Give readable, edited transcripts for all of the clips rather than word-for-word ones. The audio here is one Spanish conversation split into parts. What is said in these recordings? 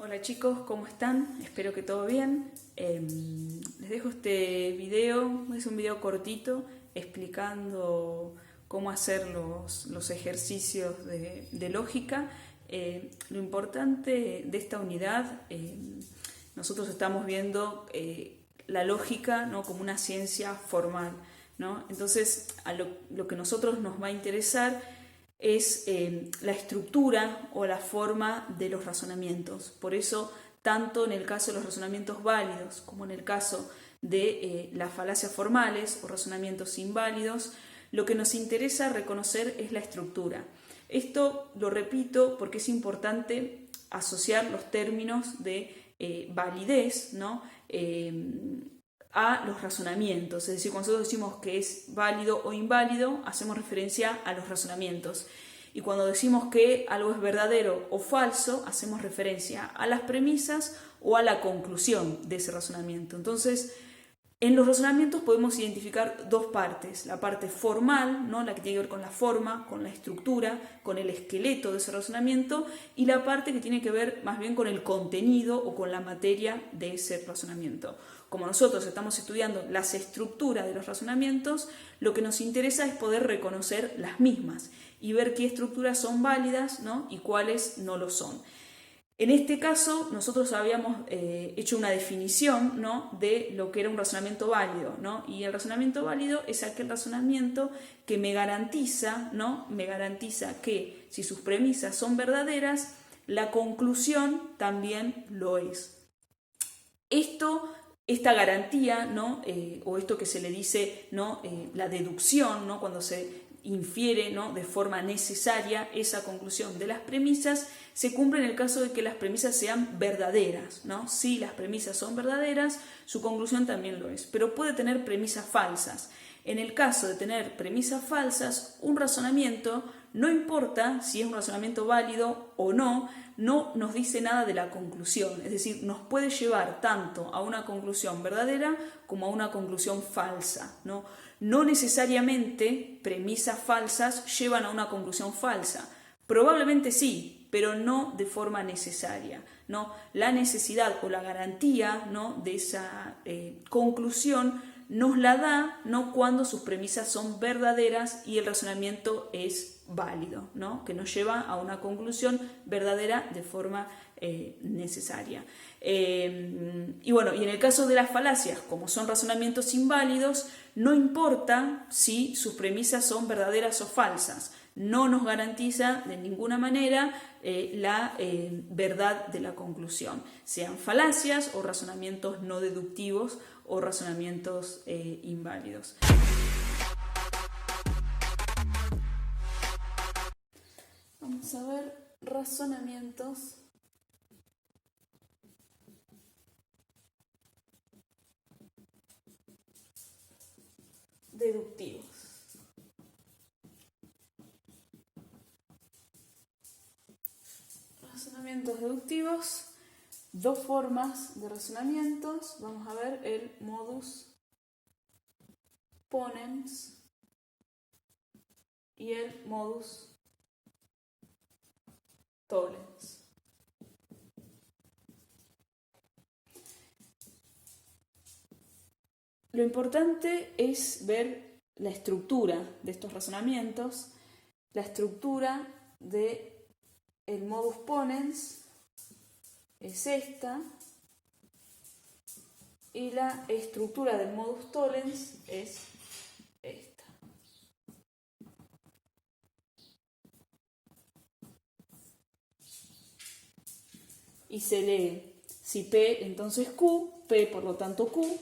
Hola chicos, ¿cómo están? Espero que todo bien. Les dejo este video, es un video cortito explicando cómo hacer los ejercicios de lógica. Lo importante de esta unidad, nosotros estamos viendo la lógica, ¿no?, como una ciencia formal, ¿no? Entonces, lo que nosotros nos va a interesar es la estructura o la forma de los razonamientos. Por eso, tanto en el caso de los razonamientos válidos como en el caso de las falacias formales o razonamientos inválidos, lo que nos interesa reconocer es la estructura. Esto lo repito porque es importante asociar los términos de validez, ¿no?, a los razonamientos. Es decir, cuando nosotros decimos que es válido o inválido, hacemos referencia a los razonamientos. Y cuando decimos que algo es verdadero o falso, hacemos referencia a las premisas o a la conclusión de ese razonamiento. Entonces, en los razonamientos podemos identificar dos partes: la parte formal, ¿no?, la que tiene que ver con la forma, con la estructura, con el esqueleto de ese razonamiento, y la parte que tiene que ver más bien con el contenido o con la materia de ese razonamiento. Como nosotros estamos estudiando las estructuras de los razonamientos, lo que nos interesa es poder reconocer las mismas y ver qué estructuras son válidas, ¿no?, y cuáles no lo son. En este caso, nosotros habíamos hecho una definición, ¿no?, de lo que era un razonamiento válido, ¿no? Y el razonamiento válido es aquel razonamiento que me garantiza, ¿no?, me garantiza que si sus premisas son verdaderas, la conclusión también lo es. Esta garantía, ¿no?, o esto que se le dice, ¿no?, la deducción, ¿no?, cuando se infiere, ¿no?, de forma necesaria esa conclusión de las premisas, se cumple en el caso de que las premisas sean verdaderas, ¿no? Si las premisas son verdaderas, su conclusión también lo es, pero puede tener premisas falsas. En el caso de tener premisas falsas, un razonamiento, no importa si es un razonamiento válido o no nos dice nada de la conclusión. Es decir, nos puede llevar tanto a una conclusión verdadera como a una conclusión falsa, ¿no? No necesariamente premisas falsas llevan a una conclusión falsa. Probablemente sí, pero no de forma necesaria, ¿no? La necesidad o la garantía, ¿no?, de esa conclusión nos la da, ¿no?, cuando sus premisas son verdaderas y el razonamiento es válido, ¿no?, que nos lleva a una conclusión verdadera de forma necesaria. Y bueno, y en el caso de las falacias, como son razonamientos inválidos, no importa si sus premisas son verdaderas o falsas, no nos garantiza de ninguna manera la verdad de la conclusión, sean falacias o razonamientos no deductivos o razonamientos inválidos. Vamos a ver razonamientos deductivos. Razonamientos deductivos, dos formas de razonamientos. Vamos a ver el modus ponens y el modus tollens. Lo importante es ver la estructura de estos razonamientos. La estructura del modus ponens es esta y la estructura del modus tollens es esta. Y se lee si P, entonces Q, P por lo tanto Q,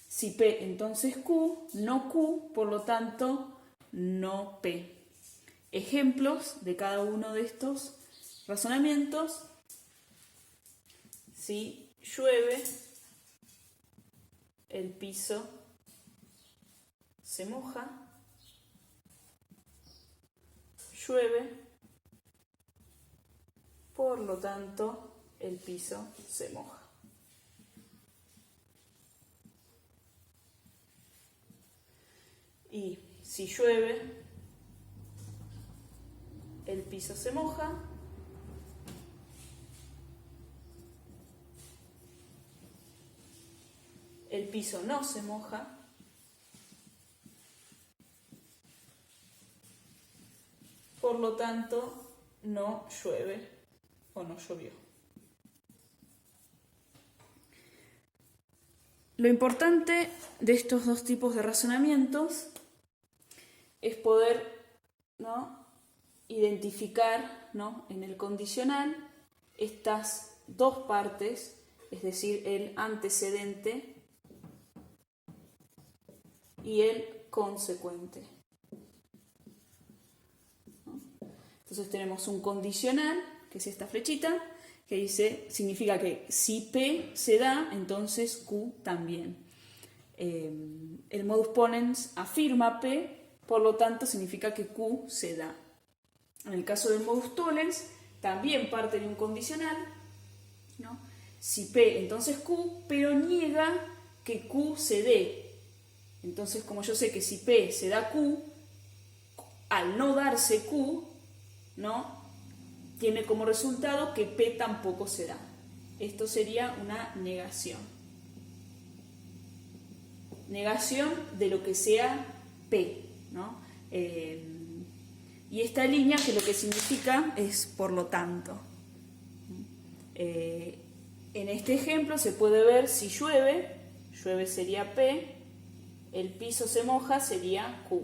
si P, entonces Q, no Q, por lo tanto no P. Ejemplos de cada uno de estos razonamientos: si llueve, el piso se moja. Llueve, por lo tanto, el piso se moja. Y si llueve, el piso se moja. el piso no se moja, por lo tanto no llueve o no llovió. Lo importante de estos dos tipos de razonamientos es poder, ¿no?, identificar, ¿no?, en el condicional estas dos partes, es decir, el antecedente y el consecuente. Entonces tenemos un condicional, que es esta flechita, que dice, significa que si P se da, entonces Q también. El modus ponens afirma P, por lo tanto significa que Q se da. En el caso del modus tollens, también parte de un condicional, ¿no? Si P, entonces Q, pero niega que Q se dé. Entonces, como yo sé que si P se da Q, al no darse Q, ¿no?, tiene como resultado que P tampoco se da. Esto sería una negación. Negación de lo que sea P, ¿no? Y esta línea, que lo que significa es por lo tanto. En este ejemplo se puede ver si llueve, llueve sería P, el piso se moja sería Q.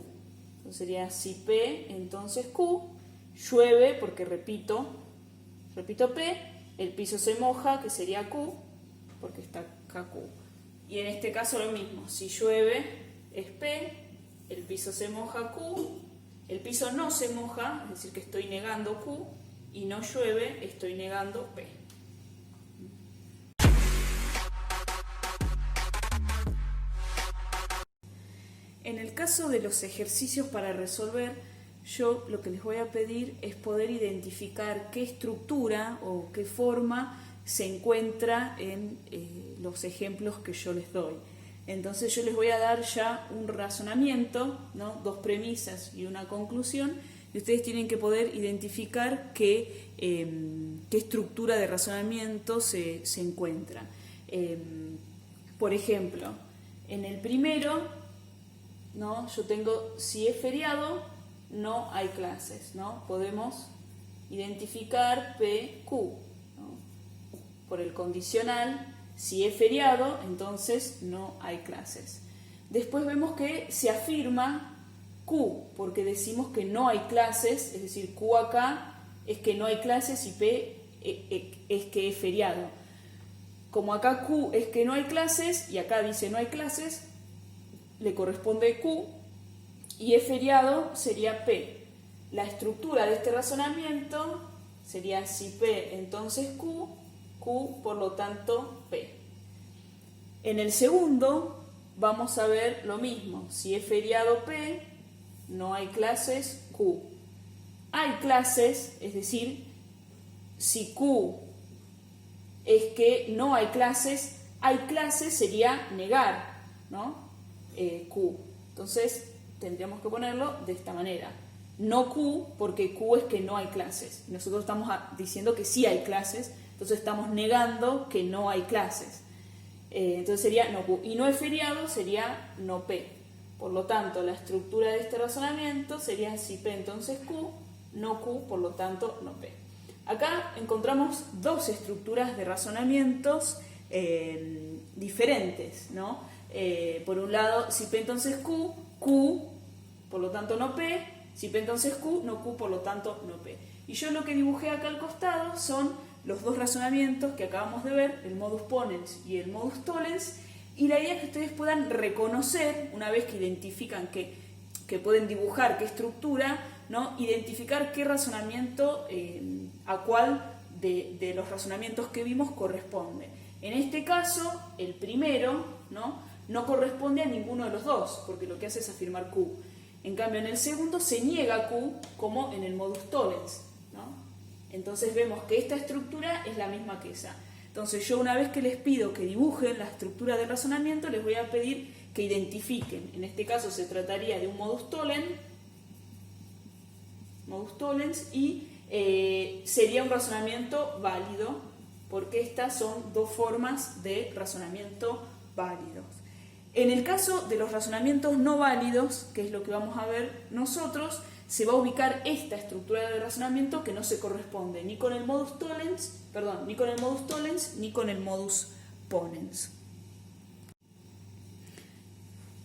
Entonces sería si P, entonces Q. Llueve, porque repito P, el piso se moja, que sería Q, porque está acá Q. Y en este caso lo mismo, si llueve es P, el piso se moja Q, el piso no se moja, es decir que estoy negando Q, y no llueve, estoy negando P. En el caso de los ejercicios para resolver, yo lo que les voy a pedir es poder identificar qué estructura o qué forma se encuentra en los ejemplos que yo les doy. Entonces yo les voy a dar ya un razonamiento, ¿no?, dos premisas y una conclusión, y ustedes tienen que poder identificar qué estructura de razonamiento se encuentra. Por ejemplo, en el primero, ¿no?, yo tengo, si es feriado, no hay clases, ¿no? Podemos identificar PQ, ¿no?, por el condicional. Si es feriado, entonces no hay clases. Después vemos que se afirma Q, porque decimos que no hay clases, es decir, Q acá es que no hay clases y P es que es feriado. Como acá Q es que no hay clases y acá dice no hay clases, le corresponde Q, y es feriado sería P. La estructura de este razonamiento sería si P, entonces Q, Q, por lo tanto P. En el segundo vamos a ver lo mismo. Si es feriado P, no hay clases, Q. Hay clases, es decir, si Q es que no hay clases sería negar, ¿no?, Q. Entonces tendríamos que ponerlo de esta manera. No Q, porque Q es que no hay clases. Nosotros estamos diciendo que sí hay clases, entonces estamos negando que no hay clases. Entonces sería no Q. Y no es feriado sería no P. Por lo tanto, la estructura de este razonamiento sería si P, entonces Q, no Q, por lo tanto no P. Acá encontramos dos estructuras de razonamientos diferentes, ¿no? Por un lado, si P entonces Q, Q, por lo tanto no P, si P entonces Q, no Q, por lo tanto no P. Y yo lo que dibujé acá al costado son los dos razonamientos que acabamos de ver, el modus ponens y el modus tollens, y la idea es que ustedes puedan reconocer, una vez que identifican que pueden dibujar qué estructura, ¿no?, identificar qué razonamiento a cuál de los razonamientos que vimos corresponde. En este caso, el primero, no corresponde a ninguno de los dos, porque lo que hace es afirmar Q. En cambio, en el segundo se niega Q, como en el modus tollens, ¿no? Entonces vemos que esta estructura es la misma que esa. Entonces yo, una vez que les pido que dibujen la estructura del razonamiento, les voy a pedir que identifiquen. En este caso se trataría de un modus tollens, y sería un razonamiento válido, porque estas son dos formas de razonamiento válidos. En el caso de los razonamientos no válidos, que es lo que vamos a ver nosotros, se va a ubicar esta estructura de razonamiento que no se corresponde ni con el modus tollens, ni con el modus tollens ni con el modus ponens.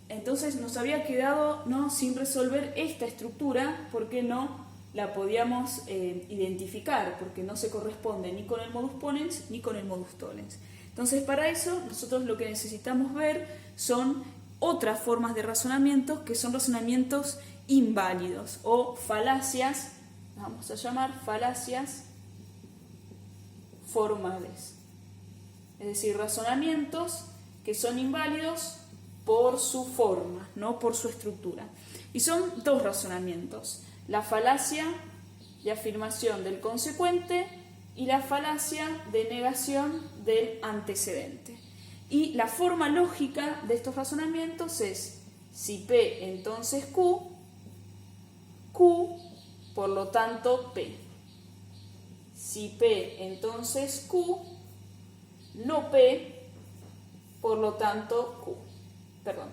Entonces nos había quedado sin resolver esta estructura porque no la podíamos identificar, porque no se corresponde ni con el modus ponens ni con el modus tollens. Entonces para eso nosotros lo que necesitamos ver son otras formas de razonamiento que son razonamientos inválidos o falacias, vamos a llamar falacias formales. Es decir, razonamientos que son inválidos por su forma, no por su estructura. Y son dos razonamientos: la falacia de afirmación del consecuente y la falacia de negación del antecedente. Y la forma lógica de estos razonamientos es: si P entonces Q, Q por lo tanto P. Si P entonces Q, no P por lo tanto Q.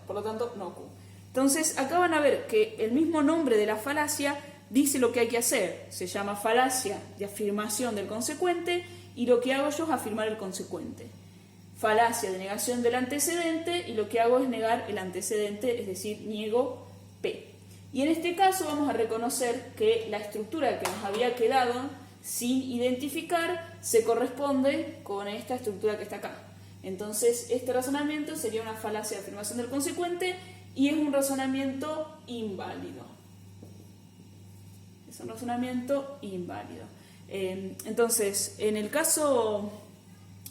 Por lo tanto no Q. Entonces acá van a ver que el mismo nombre de la falacia dice lo que hay que hacer. Se llama falacia de afirmación del consecuente y lo que hago yo es afirmar el consecuente. Falacia de negación del antecedente y lo que hago es negar el antecedente, es decir, niego P. Y en este caso vamos a reconocer que la estructura que nos había quedado sin identificar se corresponde con esta estructura que está acá. Entonces este razonamiento sería una falacia de afirmación del consecuente y es un razonamiento inválido. Es un razonamiento inválido. Entonces, en el caso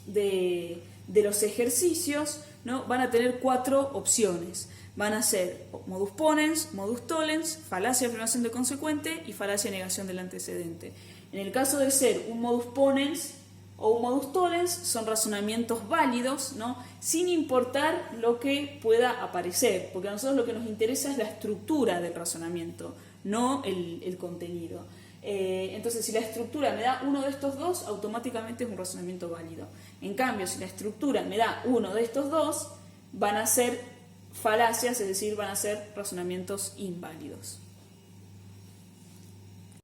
de los ejercicios, ¿no?, van a tener 4 opciones. Van a ser modus ponens, modus tollens, falacia de afirmación del consecuente y falacia de negación del antecedente. En el caso de ser un modus ponens o un modus tollens, son razonamientos válidos, ¿no?, sin importar lo que pueda aparecer, porque a nosotros lo que nos interesa es la estructura del razonamiento, no el contenido. Entonces, si la estructura me da uno de estos dos, automáticamente es un razonamiento válido. En cambio, si la estructura me da uno de estos dos, van a ser falacias, es decir, van a ser razonamientos inválidos.